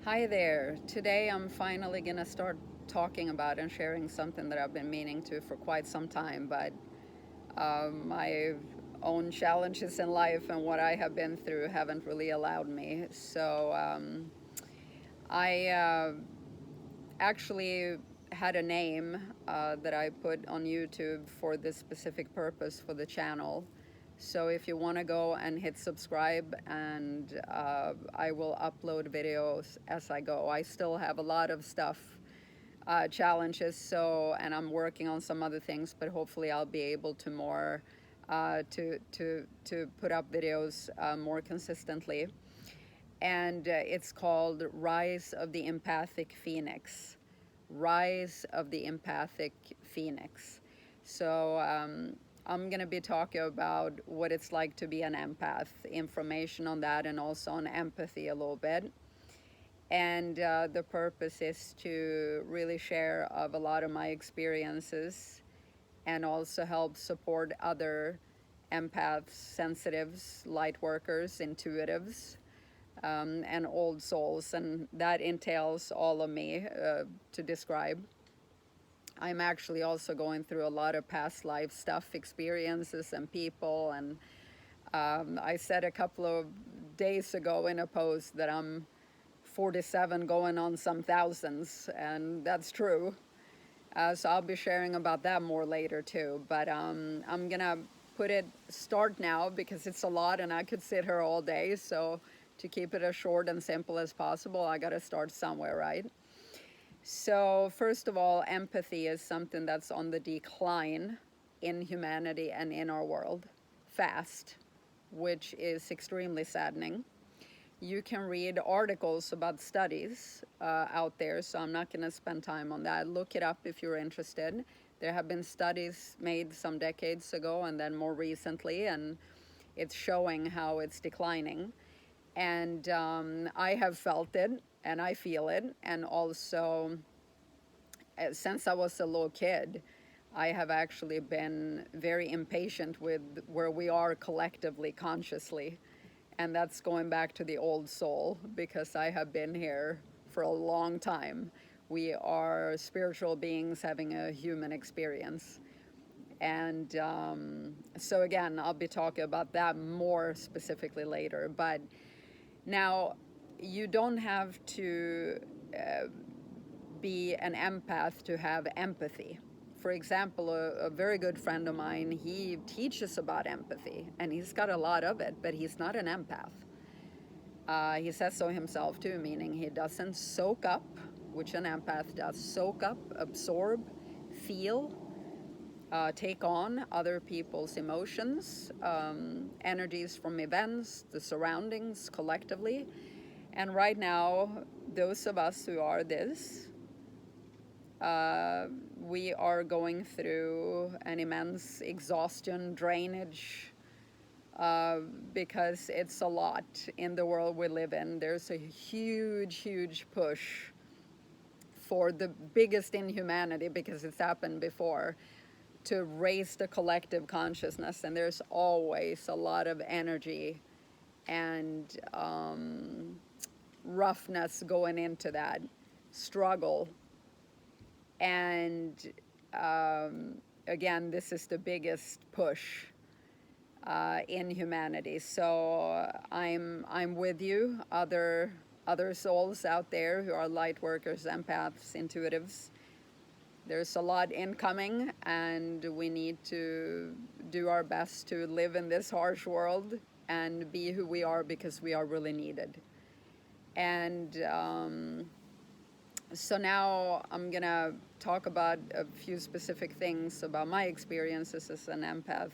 Hi there. Today I'm finally going to start talking about and sharing something that I've been meaning to for quite some time, but my own challenges in life and what I have been through haven't really allowed me. So I actually had a name that I put on YouTube for this specific purpose for the channel. So if you want to go and hit subscribe, and I will upload videos as I go. I still have a lot of stuff, challenges, and I'm working on some other things, but hopefully I'll be able to more to put up videos more consistently. And it's called Rise of the Empathic Phoenix. Rise of the Empathic Phoenix. So I'm going to be talking about what it's like to be an empath, information on that, and also on empathy a little bit. And the purpose is to really share of a lot of my experiences and also help support other empaths, sensitives, light workers, intuitives, and old souls, and that entails all of me to describe. I'm actually also going through a lot of past life stuff, experiences, and people. And I said a couple of days ago in a post that I'm 47 going on some thousands, and that's true. So I'll be sharing about that more later too. But I'm gonna start now because it's a lot and I could sit here all day. So to keep it as short and simple as possible, I gotta start somewhere, right? So first of all, empathy is something that's on the decline in humanity and in our world, fast, which is extremely saddening. You can read articles about studies out there, so I'm not going to spend time on that. Look it up if you're interested. There have been studies made some decades ago and then more recently, and it's showing how it's declining. And I have felt it, and I feel it. And also, since I was a little kid, I have actually been very impatient with where we are collectively, consciously. And that's going back to the old soul because I have been here for a long time. We are spiritual beings having a human experience. And so, again, I'll be talking about that more specifically later. But now, you don't have to be an empath to have empathy. For example, a very good friend of mine, he teaches about empathy and he's got a lot of it, but he's not an empath. He says so himself too, meaning he doesn't soak up, which an empath does: soak up, absorb, feel, take on other people's emotions, energies from events, the surroundings collectively. And right now, those of us who are this, we are going through an immense exhaustion, drainage, because it's a lot in the world we live in. There's a huge, huge push for the biggest in humanity, because it's happened before, to raise the collective consciousness. And there's always a lot of energy and roughness going into that struggle. And again, this is the biggest push in humanity. So I'm with you, other souls out there who are light workers, empaths, intuitives. There's a lot incoming, and we need to do our best to live in this harsh world and be who we are, because we are really needed. And so now I'm gonna talk about a few specific things about my experiences as an empath,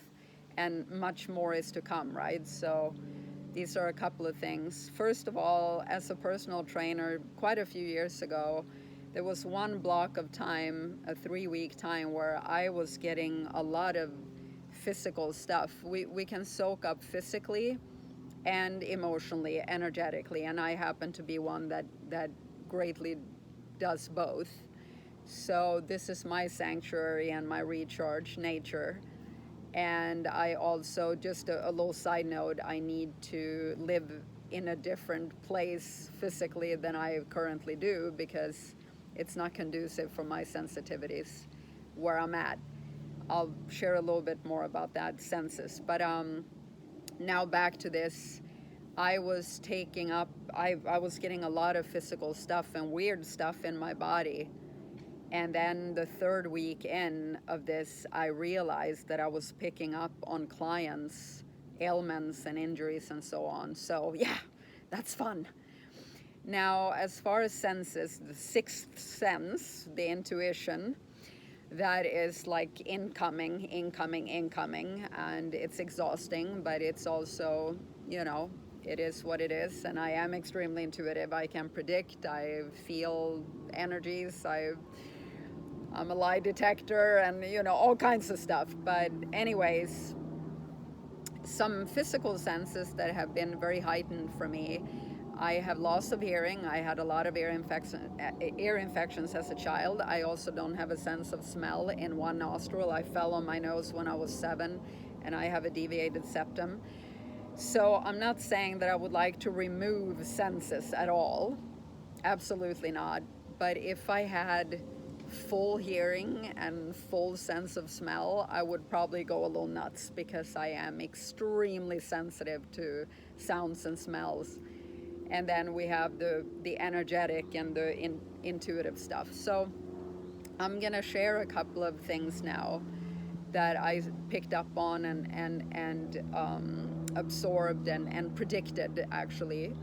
and much more is to come, right? So these are a couple of things. First of all, as a personal trainer, quite a few years ago, there was one block of time, a 3-week time, where I was getting a lot of physical stuff. We can soak up physically and emotionally, energetically, and I happen to be one that greatly does both. So this is my sanctuary and my recharge, nature. And I also, just a little side note, I need to live in a different place physically than I currently do, because it's not conducive for my sensitivities where I'm at. I'll share a little bit more about that census. But now back to this. I was taking up, I was getting a lot of physical stuff and weird stuff in my body. And then the third week in of this, I realized that I was picking up on clients' ailments and injuries and so on. So yeah, that's fun. Now, as far as senses, the sixth sense, the intuition, that is like incoming, incoming, incoming, and it's exhausting, but it's also, you know, it is what it is, and I am extremely intuitive. I can predict, I feel energies, I'm a lie detector, and you know, all kinds of stuff. But anyways, some physical senses that have been very heightened for me. I have loss of hearing. I had a lot of ear infections as a child. I also don't have a sense of smell in one nostril. I fell on my nose when I was 7, and I have a deviated septum. So I'm not saying that I would like to remove senses at all. Absolutely not. But if I had full hearing and full sense of smell, I would probably go a little nuts, because I am extremely sensitive to sounds and smells. And then we have the energetic and the intuitive stuff. So I'm gonna share a couple of things now that I picked up on and absorbed and predicted, actually.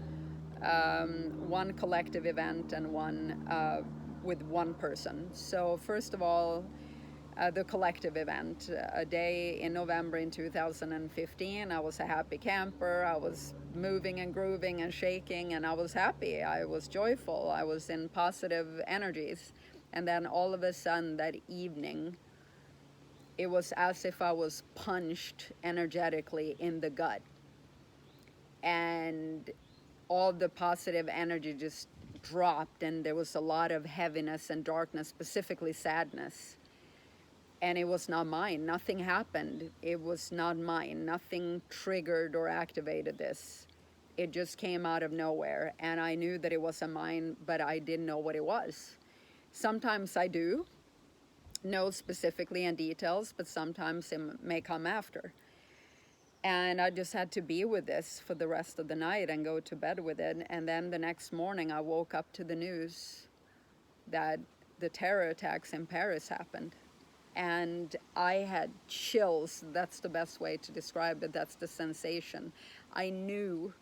One collective event and one with one person. So first of all, the collective event. A day in November in 2015, I was a happy camper. I was moving and grooving and shaking, and I was happy. I was joyful. I was in positive energies. And then all of a sudden that evening, it was as if I was punched energetically in the gut. And all the positive energy just dropped, and there was a lot of heaviness and darkness, specifically sadness. And it was not mine. Nothing happened. It was not mine. Nothing triggered or activated this. It just came out of nowhere. And I knew that it wasn't mine, but I didn't know what it was. Sometimes I do know specifically in details, but sometimes it may come after. And I just had to be with this for the rest of the night and go to bed with it. And then the next morning I woke up to the news that the terror attacks in Paris happened. And I had chills. That's the best way to describe it. That's the sensation. I knew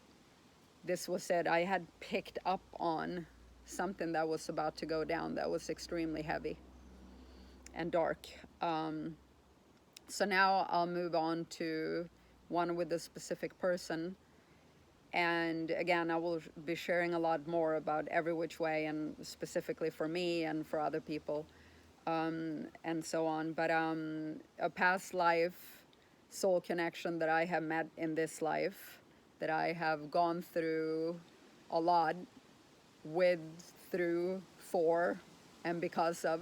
this was it. I had picked up on something that was about to go down that was extremely heavy and dark. So now I'll move on to one with a specific person. And again, I will be sharing a lot more about every which way, and specifically for me and for other people. And so on. But a past life soul connection that I have met in this life, that I have gone through a lot with, through, for, and because of.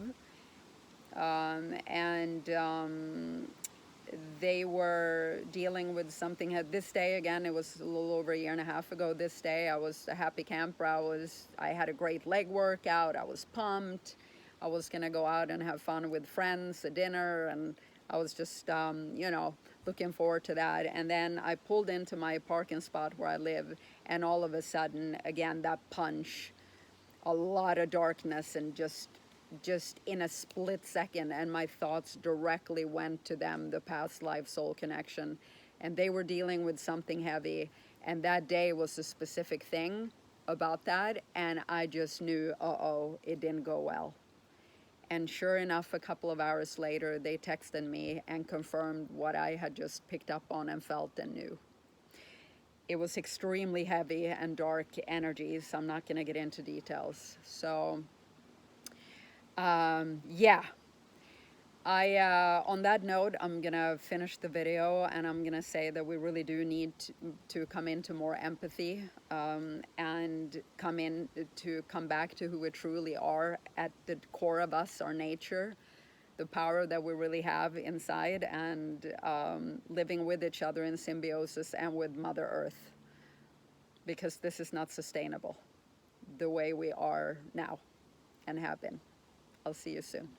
They were dealing with something. This day, again, it was a little over a year and a half ago. This day, I was a happy camper. I had a great leg workout. I was pumped. I was gonna go out and have fun with friends, a dinner, and I was just, looking forward to that. And then I pulled into my parking spot where I live, and all of a sudden, again, that punch, a lot of darkness, and just in a split second, and my thoughts directly went to them, the past life soul connection, and they were dealing with something heavy, and that day was a specific thing about that, and I just knew, it didn't go well. And sure enough, a couple of hours later, they texted me and confirmed what I had just picked up on and felt and knew. It was extremely heavy and dark energies. I'm not going to get into details. So yeah, on that note, I'm gonna finish the video, and I'm gonna say that we really do need to come into more empathy, and come back to who we truly are at the core of us, our nature, the power that we really have inside, and living with each other in symbiosis and with Mother Earth. because this is not sustainable the way we are now and have been. I'll see you soon.